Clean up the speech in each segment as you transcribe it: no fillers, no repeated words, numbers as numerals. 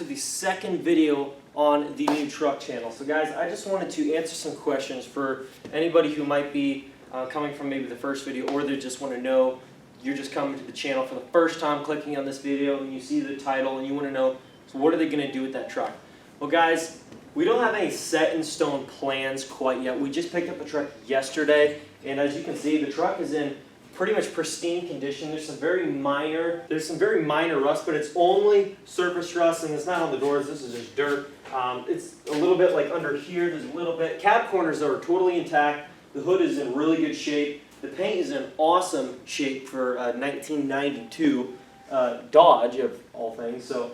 to the second video on the new truck channel. So guys, I just wanted to answer some questions for anybody who might be coming from maybe the first video, or they just want to know, you're just coming to the channel for the first time, clicking on this video, and you see the title and you want to know, so what are they going to do with that truck? Well guys, we don't have any set in stone plans quite yet. We just picked up the truck yesterday, and as you can see, the truck is in pretty much pristine condition. There's some very minor rust, but it's only surface rust, and it's not on the doors. This is just dirt. It's a little bit like under here. There's a little bit. Cab corners are totally intact. The hood is in really good shape. The paint is in awesome shape for 1992 Dodge of all things. So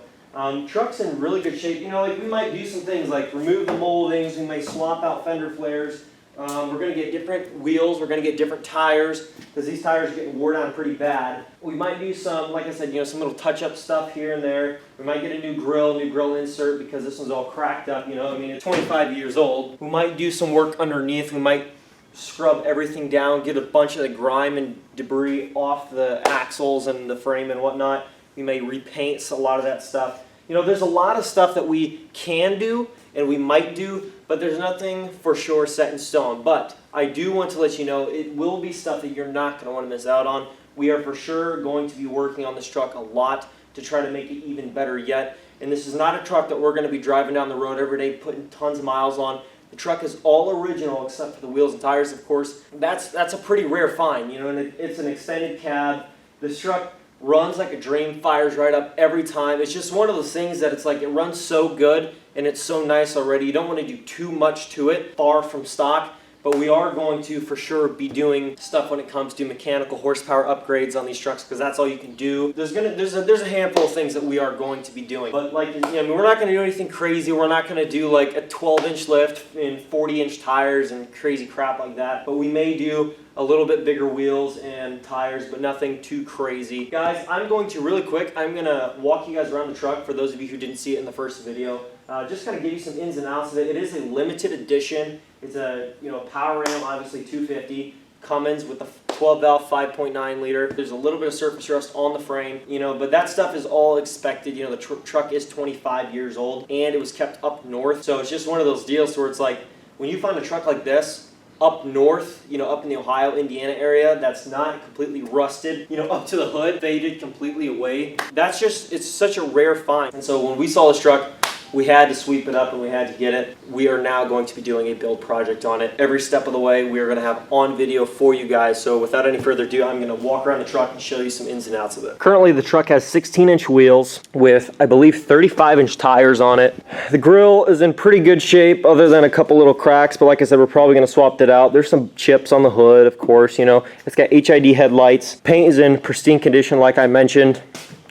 truck's in really good shape. You know, like we might do some things like remove the moldings. We may swap out fender flares. We're going to get different wheels, we're going to get different tires, because these tires are getting wore down pretty bad. We might do some, like I said, you know, some little touch-up stuff here and there. We might get a new grill insert, because this one's all cracked up, you know, I mean, it's 25 years old. We might do some work underneath. We might scrub everything down, get a bunch of the grime and debris off the axles and the frame and whatnot. We may repaint a lot of that stuff. You know, there's a lot of stuff that we can do and we might do, but there's nothing for sure set in stone. But I do want to let you know, it will be stuff that you're not going to want to miss out on. We are for sure going to be working on this truck a lot to try to make it even better yet. And this is not a truck that we're going to be driving down the road every day, putting tons of miles on. The truck is all original except for the wheels and tires, of course. That's a pretty rare find, you know, and it's an extended cab. This truck runs like a dream, fires right up every time. It's just one of those things that it's like it runs so good and it's so nice already. You don't want to do too much to it, far from stock, but we are going to for sure be doing stuff when it comes to mechanical horsepower upgrades on these trucks, because that's all you can do. There's a handful of things that we are going to be doing, but like, you know, I mean, we're not going to do anything crazy. We're not going to do like a 12-inch lift in 40-inch tires and crazy crap like that, but we may do a little bit bigger wheels and tires, but nothing too crazy. Guys, I'm going to really quick, I'm going to walk you guys around the truck for those of you who didn't see it in the first video. Just kind of give you some ins and outs of it. It is a limited edition. It's a, you know, power ram, obviously 250. Cummins with the 12-valve 5.9 liter. There's a little bit of surface rust on the frame, you know, but that stuff is all expected. You know, the truck is 25 years old and it was kept up north. So it's just one of those deals where it's like, when you find a truck like this, up north, you know, up in the Ohio, Indiana area, that's not completely rusted, you know, up to the hood, faded completely away. That's just, it's such a rare find. And so when we saw this truck, we had to sweep it up and we had to get it. We are now going to be doing a build project on it. Every step of the way, we are going to have on video for you guys. So without any further ado, I'm going to walk around the truck and show you some ins and outs of it. Currently, the truck has 16-inch wheels with, I believe, 35-inch tires on it. The grill is in pretty good shape other than a couple little cracks, but like I said, we're probably going to swap that out. There's some chips on the hood, of course, you know. It's got HID headlights. Paint is in pristine condition, like I mentioned.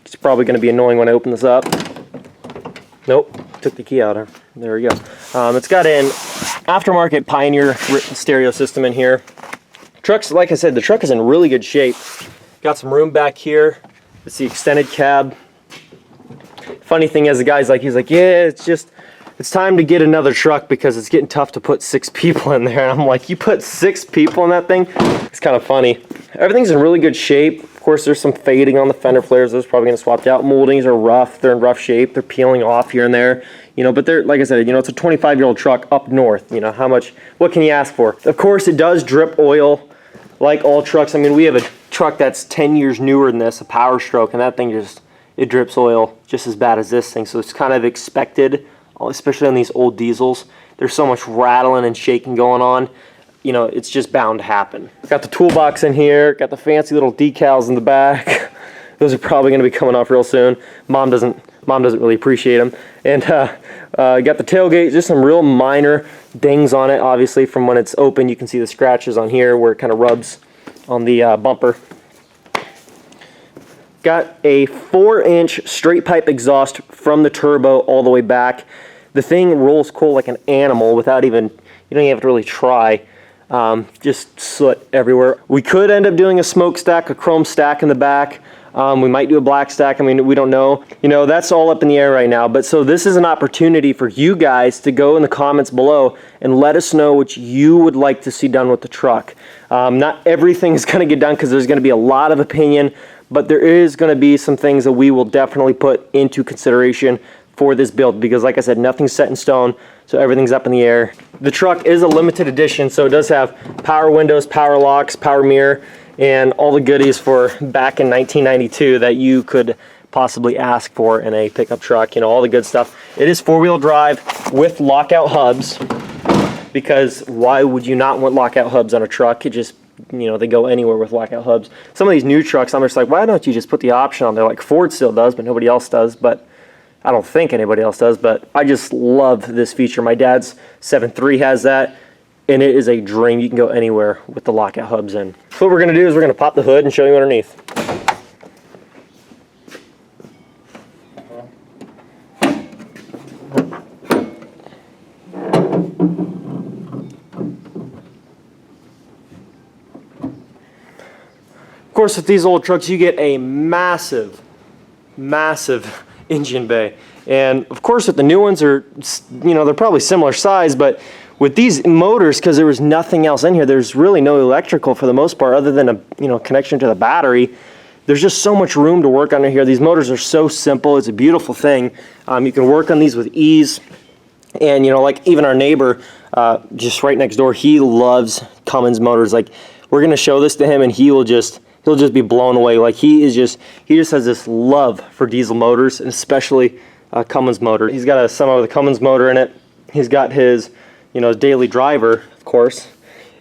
It's probably going to be annoying when I open this up. Nope, took the key out. There we go. It's got an aftermarket Pioneer stereo system in here. Truck's, like I said, the truck is in really good shape. Got some room back here. It's the extended cab. Funny thing is, the guy's like, he's like, yeah, it's time to get another truck because it's getting tough to put 6 people in there. And I'm like, you put 6 people in that thing? It's kind of funny. Everything's in really good shape. Of course, there's some fading on the fender flares. Those are probably going to swap out. Moldings are rough. They're in rough shape. They're peeling off here and there. You know, but they're, like I said, you know, it's a 25-year-old truck up north. You know, what can you ask for? Of course, it does drip oil like all trucks. I mean, we have a truck that's 10 years newer than this, a Power Stroke, and that thing it drips oil just as bad as this thing. So it's kind of expected, especially on these old diesels. There's so much rattling and shaking going on. You know, it's just bound to happen. Got the toolbox in here, got the fancy little decals in the back. Those are probably going to be coming off real soon. Mom doesn't really appreciate them. And got the tailgate, just some real minor dings on it. Obviously, from when it's open, you can see the scratches on here where it kind of rubs on the bumper. Got a 4-inch straight pipe exhaust from the turbo all the way back. The thing rolls coal like an animal without even, you don't even have to really try. Just soot everywhere. We could end up doing a smokestack, a chrome stack in the back. We might do a black stack. I mean, we don't know. You know, that's all up in the air right now. But so this is an opportunity for you guys to go in the comments below and let us know what you would like to see done with the truck. Not everything is going to get done because there's going to be a lot of opinion, but there is going to be some things that we will definitely put into consideration for this build, because like I said, nothing's set in stone, so everything's up in the air. The truck is a limited edition, so it does have power windows, power locks, power mirror, and all the goodies for back in 1992 that you could possibly ask for in a pickup truck, you know, all the good stuff. It is four-wheel drive with lockout hubs, because why would you not want lockout hubs on a truck? It just, you know, they go anywhere with lockout hubs. Some of these new trucks, I'm just like, why don't you just put the option on there? Like Ford still does, but nobody else does. But I don't think anybody else does, but I just love this feature. My dad's 7.3 has that, and it is a dream. You can go anywhere with the lockout hubs in. So what we're gonna do is we're gonna pop the hood and show you underneath. Of course, with these old trucks, you get a massive engine bay. And of course, with the new ones, are, you know, they're probably similar size, but with these motors, because there was nothing else in here, there's really no electrical for the most part, other than a, you know, connection to the battery. There's just so much room to work on here. These motors are so simple. It's a beautiful thing. You can work on these with ease. And, you know, like even our neighbor, just right next door, he loves Cummins motors. Like, we're gonna show this to him, and he'll just be blown away. Like, he just has this love for diesel motors, and especially Cummins motor. He's got a semi with a Cummins motor in it. He's got his, you know, daily driver, of course.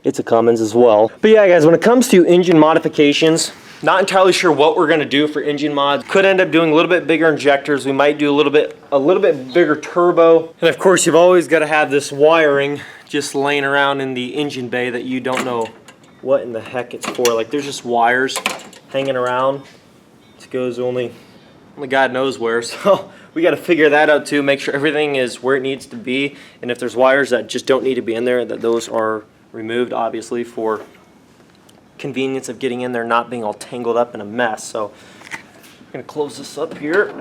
It's a Cummins as well. But yeah, guys, when it comes to engine modifications, not entirely sure what we're gonna do for engine mods. Could end up doing a little bit bigger injectors. We might do a little bit bigger turbo. And of course, you've always got to have this wiring just laying around in the engine bay that you don't know what in the heck it's for. Like, there's just wires hanging around. It goes only God knows where. So we got to figure that out too. Make sure everything is where it needs to be. And if there's wires that just don't need to be in there, that those are removed, obviously, for convenience of getting in there, not being all tangled up in a mess. So I'm gonna close this up here.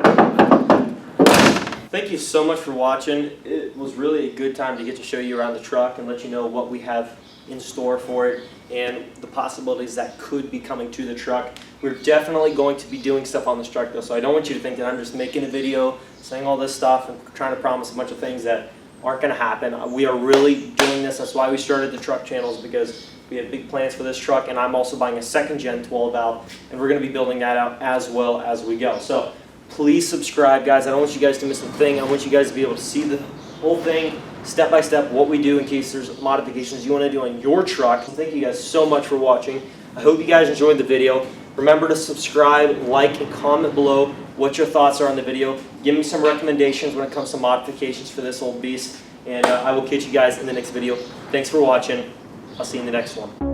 Thank you so much for watching. It was really a good time to get to show you around the truck and let you know what we have in store for it and the possibilities that could be coming to the truck. We're definitely going to be doing stuff on this truck though, so I don't want you to think that I'm just making a video saying all this stuff and trying to promise a bunch of things that aren't going to happen. We are really doing this. That's why we started the truck channels, because we have big plans for this truck, and I'm also buying a second gen 12 valve, and we're going to be building that out as well as we go. So please subscribe, guys. I don't want you guys to miss a thing. I want you guys to be able to see the whole thing step by step, what we do in case there's modifications you want to do on your truck. Thank you guys so much for watching. I hope you guys enjoyed the video. Remember to subscribe, like, and comment below what your thoughts are on the video. Give me some recommendations when it comes to modifications for this old beast, and I will catch you guys in the next video. Thanks for watching. I'll see you in the next one.